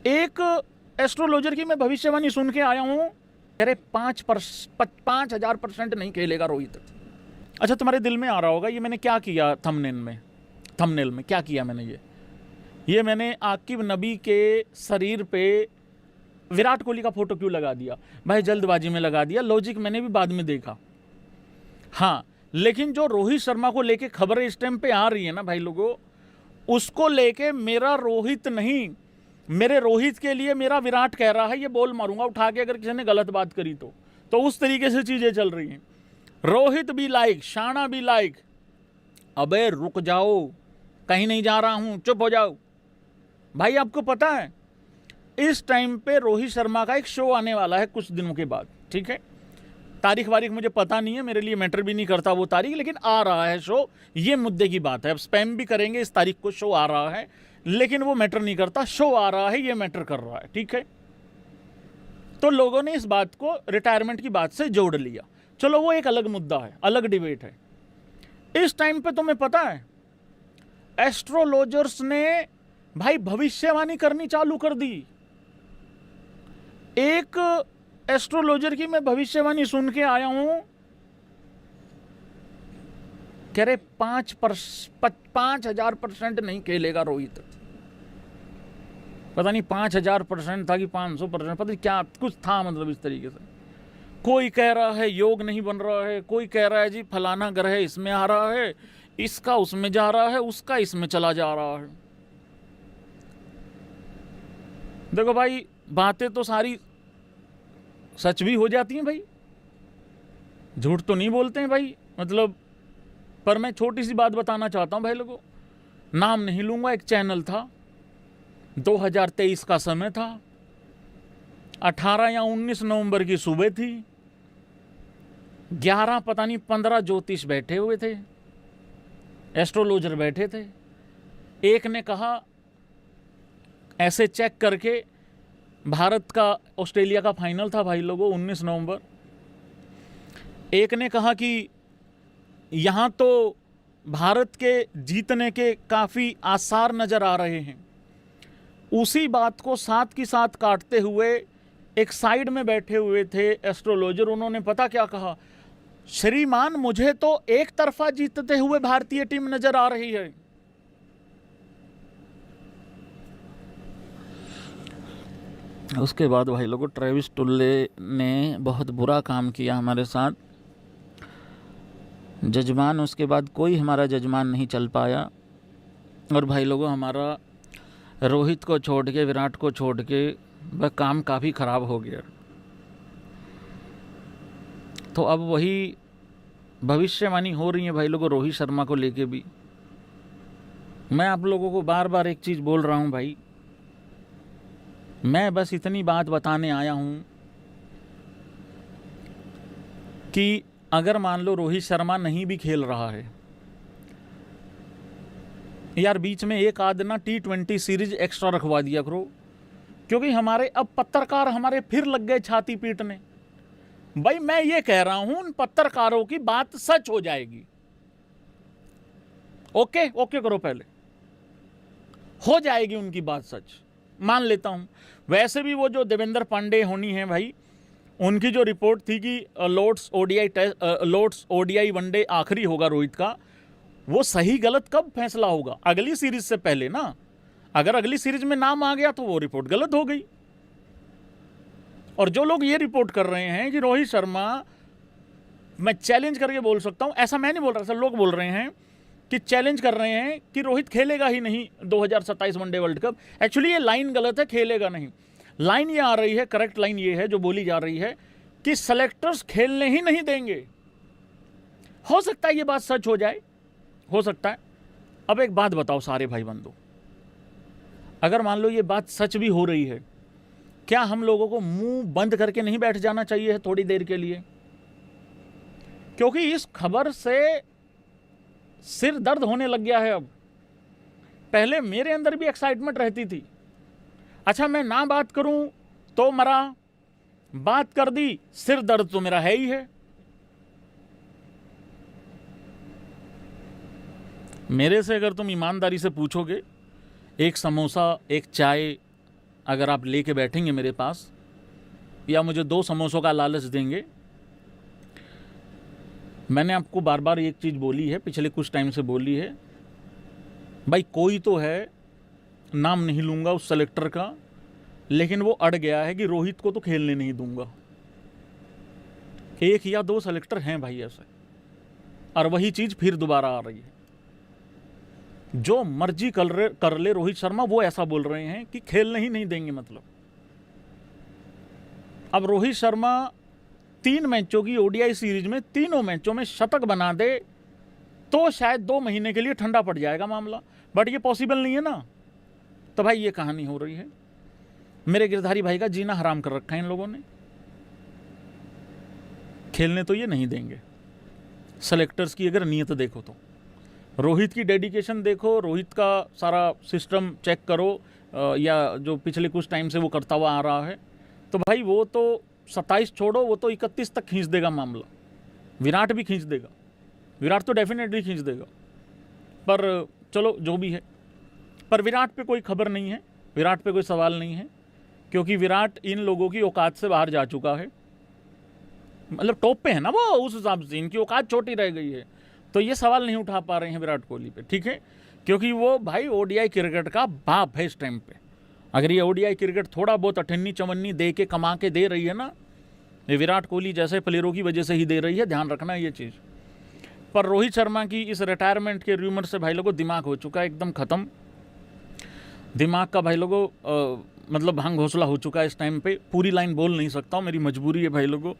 एक एस्ट्रोलॉजर की मैं भविष्यवाणी सुन के आया हूं, कह रहे 5,000% नहीं खेलेगा रोहित। अच्छा, तुम्हारे दिल में आ रहा होगा ये मैंने क्या किया थंबनेल में क्या किया मैंने, ये मैंने आकिब नबी के शरीर पे विराट कोहली का फोटो क्यों लगा दिया भाई? जल्दबाजी में लगा दिया, लॉजिक मैंने भी बाद में देखा। हाँ, लेकिन जो रोहित शर्मा को लेके खबरें इस टाइम पे आ रही है ना भाई लोगों, उसको लेके मेरा रोहित नहीं, मेरे रोहित के लिए मेरा विराट कह रहा है ये बॉल मारूंगा उठा के, अगर किसी ने गलत बात करी तो उस तरीके से चीजें चल रही हैं। रोहित भी लाइक, शाना भी लाइक, अबे रुक जाओ, कहीं नहीं जा रहा हूं, चुप हो जाओ। भाई आपको पता है इस टाइम पे रोहित शर्मा का एक शो आने वाला है कुछ दिनों के बाद, ठीक है? तारीख वारीख मुझे पता नहीं है, मेरे लिए मैटर भी नहीं करता वो तारीख, लेकिन आ रहा है शो, ये मुद्दे की बात है। अब स्पैम भी करेंगे, इस तारीख को शो आ रहा है, लेकिन वो मैटर नहीं करता, शो आ रहा है, ये मैटर कर रहा है, ठीक है? तो लोगों ने इस बात को रिटायरमेंट की बात से जोड़ लिया। चलो वो एक अलग मुद्दा है, अलग डिबेट है। इस टाइम पे तुम्हें पता है एस्ट्रोलॉजर्स ने भाई भविष्यवाणी करनी चालू कर दी। एक एस्ट्रोलॉजर की मैं भविष्यवाणी सुन के आया हूं, कह रहे 5,000% नहीं खेलेगा रोहित। पता नहीं 5,000% था कि 500%, पता नहीं क्या कुछ था, मतलब इस तरीके से। कोई कह रहा है योग नहीं बन रहा है, कोई कह रहा है जी फलाना ग्रह इसमें आ रहा है, इसका उसमें जा रहा है, उसका इसमें चला जा रहा है। देखो भाई, बातें तो सारी सच भी हो जाती हैं भाई, झूठ तो नहीं बोलते हैं भाई, मतलब। पर मैं छोटी सी बात बताना चाहता हूं भाई लोगों, नाम नहीं लूंगा। एक चैनल था, 2023 का समय था, 18 या 19 नवंबर की सुबह थी, 11 पता नहीं 15 ज्योतिष बैठे हुए थे, एस्ट्रोलॉजर बैठे थे। एक ने कहा ऐसे चेक करके, भारत का ऑस्ट्रेलिया का फाइनल था भाई लोगों 19 नवंबर। एक ने कहा कि यहाँ तो भारत के जीतने के काफ़ी आसार नज़र आ रहे हैं। उसी बात को साथ की साथ काटते हुए एक साइड में बैठे हुए थे एस्ट्रोलॉजर, उन्होंने पता क्या कहा? श्रीमान, मुझे तो एक तरफा जीतते हुए भारतीय टीम नजर आ रही है। उसके बाद भाई लोगों ट्रेविस टुल्ले ने बहुत बुरा काम किया हमारे साथ। जजमान, उसके बाद कोई हमारा जजमान नहीं चल पाया, और भाई लोगों हमारा रोहित को छोड़ के, विराट को छोड़ के वह काम काफ़ी ख़राब हो गया। तो अब वही भविष्यवाणी हो रही है भाई लोगों रोहित शर्मा को लेके भी। मैं आप लोगों को बार बार एक चीज़ बोल रहा हूँ भाई, मैं बस इतनी बात बताने आया हूँ कि अगर मान लो रोहित शर्मा नहीं भी खेल रहा है यार, बीच में एक आध ना T20 सीरीज एक्स्ट्रा रखवा दिया करो, क्योंकि हमारे अब पत्रकार हमारे फिर लग गए छाती पीटने। भाई मैं ये कह रहा हूं, उन पत्रकारों की बात सच हो जाएगी। ओके ओके करो, पहले हो जाएगी उनकी बात सच, मान लेता हूं। वैसे भी वो जो देवेंद्र पांडे होनी है भाई, उनकी जो रिपोर्ट थी कि लॉर्ड्स ओडीआई वनडे आखिरी होगा रोहित का, वो सही गलत कब फैसला होगा? अगली सीरीज से पहले ना। अगर अगली सीरीज में नाम आ गया तो वो रिपोर्ट गलत हो गई। और जो लोग ये रिपोर्ट कर रहे हैं कि रोहित शर्मा, मैं चैलेंज करके बोल सकता हूं, ऐसा मैं नहीं बोल रहा, सब लोग बोल रहे हैं कि चैलेंज कर रहे हैं कि रोहित खेलेगा ही नहीं 2027 वनडे वर्ल्ड कप। एक्चुअली ये लाइन गलत है, खेलेगा नहीं। लाइन ये आ रही है, करेक्ट लाइन ये है जो बोली जा रही है कि सेलेक्टर्स खेलने ही नहीं देंगे। हो सकता है ये बात सच हो जाए, हो सकता है। अब एक बात बताओ सारे भाई बंधु, अगर मान लो ये बात सच भी हो रही है, क्या हम लोगों को मुंह बंद करके नहीं बैठ जाना चाहिए थोड़ी देर के लिए? क्योंकि इस खबर से सिर दर्द होने लग गया है अब। पहले मेरे अंदर भी एक्साइटमेंट रहती थी, अच्छा मैं ना बात करूं तो मरा, बात कर दी सिर दर्द तो मेरा है ही है। मेरे से अगर तुम ईमानदारी से पूछोगे, एक समोसा, एक चाय, अगर आप लेके बैठेंगे मेरे पास या मुझे 2 समोसों का लालच देंगे, मैंने आपको बार बार एक चीज़ बोली है, पिछले कुछ टाइम से बोली है, भाई कोई तो है, नाम नहीं लूँगा उस सेलेक्टर का, लेकिन वो अड़ गया है कि रोहित को तो खेलने नहीं दूंगा। 1 या 2 सेलेक्टर हैं भाई ऐसे, और वही चीज़ फिर दोबारा आ रही है। जो मर्जी कर ले रोहित शर्मा, वो ऐसा बोल रहे हैं कि खेलने ही नहीं देंगे। मतलब अब रोहित शर्मा 3 मैचों की ओडीआई सीरीज में तीनों मैचों में शतक बना दे तो शायद 2 महीने के लिए ठंडा पड़ जाएगा मामला, बट ये पॉसिबल नहीं है ना। तो भाई ये कहानी हो रही है। मेरे गिरधारी भाई का जीना हराम कर रखा है इन लोगों ने। खेलने तो ये नहीं देंगे। सेलेक्टर्स की अगर नीयत देखो तो, रोहित की डेडिकेशन देखो, रोहित का सारा सिस्टम चेक करो, या जो पिछले कुछ टाइम से वो करता हुआ आ रहा है, तो भाई वो तो 27 छोड़ो, वो तो 31 तक खींच देगा मामला। विराट भी खींच देगा, विराट तो डेफिनेटली खींच देगा। पर चलो जो भी है, पर विराट पे कोई खबर नहीं है, विराट पे कोई सवाल नहीं है, क्योंकि विराट इन लोगों की औकात से बाहर जा चुका है। मतलब टॉप पे है ना वो, उस हिसाब से इनकी औकात छोटी रह गई है, तो ये सवाल नहीं उठा पा रहे हैं विराट कोहली पे, ठीक है, क्योंकि वो भाई ओडीआई क्रिकेट का बाप है इस टाइम पे। अगर ये ओडीआई क्रिकेट थोड़ा बहुत अठन्नी चवन्नी दे के कमा के दे रही है ना, ये विराट कोहली जैसे प्लेयरों की वजह से ही दे रही है, ध्यान रखना ये चीज़। पर रोहित शर्मा की इस रिटायरमेंट के र्यूमर से भाई लोगों दिमाग हो चुका है एकदम ख़त्म। दिमाग का भाई लोगों मतलब भांग घोंसला हो चुका है इस टाइम पे। पूरी लाइन बोल नहीं सकता हूँ, मेरी मजबूरी है भाई लोगों।